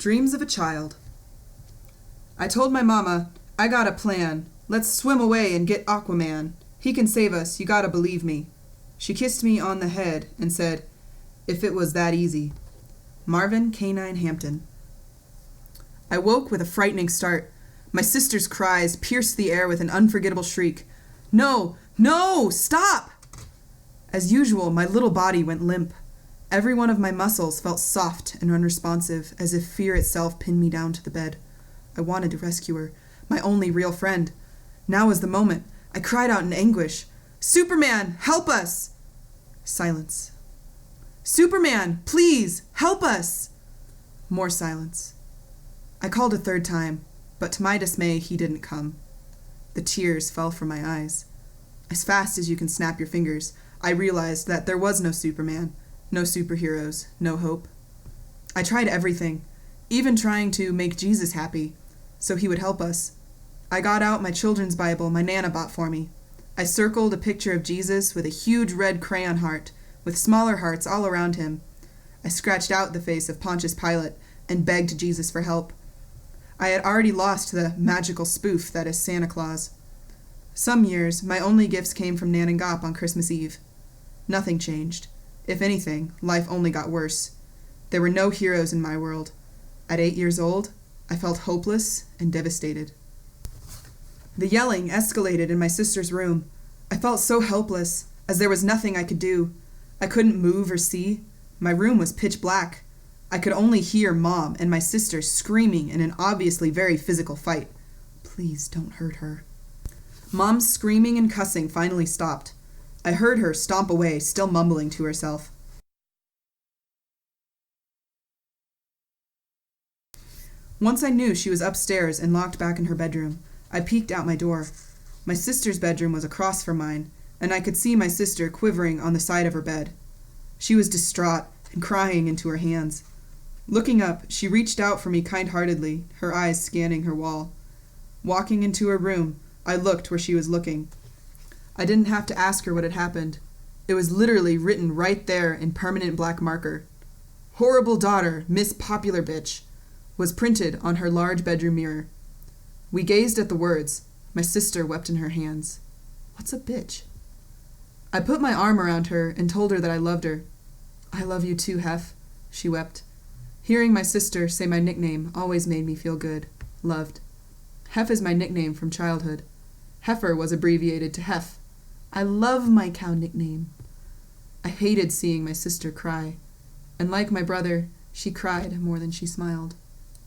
Dreams of a Child. I told my mama, I got a plan. Let's swim away and get Aquaman. He can save us, you gotta believe me. She kissed me on the head and said, if it was that easy. Marvin Canine Hampton. I woke with a frightening start. My sister's cries pierced the air with an unforgettable shriek. No! No! Stop! As usual, my little body went limp. Every one of my muscles felt soft and unresponsive, as if fear itself pinned me down to the bed. I wanted to rescue her, my only real friend. Now was the moment. I cried out in anguish. Superman, help us! Silence. Superman, please, help us! More silence. I called a third time, but to my dismay, he didn't come. The tears fell from my eyes. As fast as you can snap your fingers, I realized that there was no Superman, no superheroes, no hope. I tried everything, even trying to make Jesus happy, so he would help us. I got out my children's Bible my Nana bought for me. I circled a picture of Jesus with a huge red crayon heart, with smaller hearts all around him. I scratched out the face of Pontius Pilate and begged Jesus for help. I had already lost the magical spoof that is Santa Claus. Some years, my only gifts came from Nan and Gop on Christmas Eve. Nothing changed. If anything, life only got worse. There were no heroes in my world. At 8 years old, I felt hopeless and devastated. The yelling escalated in my sister's room. I felt so helpless, as there was nothing I could do. I couldn't move or see. My room was pitch black. I could only hear Mom and my sister screaming in an obviously very physical fight. Please don't hurt her. Mom's screaming and cussing finally stopped. I heard her stomp away, still mumbling to herself. Once I knew she was upstairs and locked back in her bedroom, I peeked out my door. My sister's bedroom was across from mine, and I could see my sister quivering on the side of her bed. She was distraught and crying into her hands. Looking up, she reached out for me kind-heartedly, her eyes scanning her wall. Walking into her room, I looked where she was looking. I didn't have to ask her what had happened. It was literally written right there in permanent black marker. Horrible daughter, Miss Popular Bitch, was printed on her large bedroom mirror. We gazed at the words. My sister wept in her hands. What's a bitch? I put my arm around her and told her that I loved her. I love you too, Hef, she wept. Hearing my sister say my nickname always made me feel good, loved. Hef is my nickname from childhood. Heifer was abbreviated to Hef. I love my cow nickname. I hated seeing my sister cry, and like my brother, she cried more than she smiled.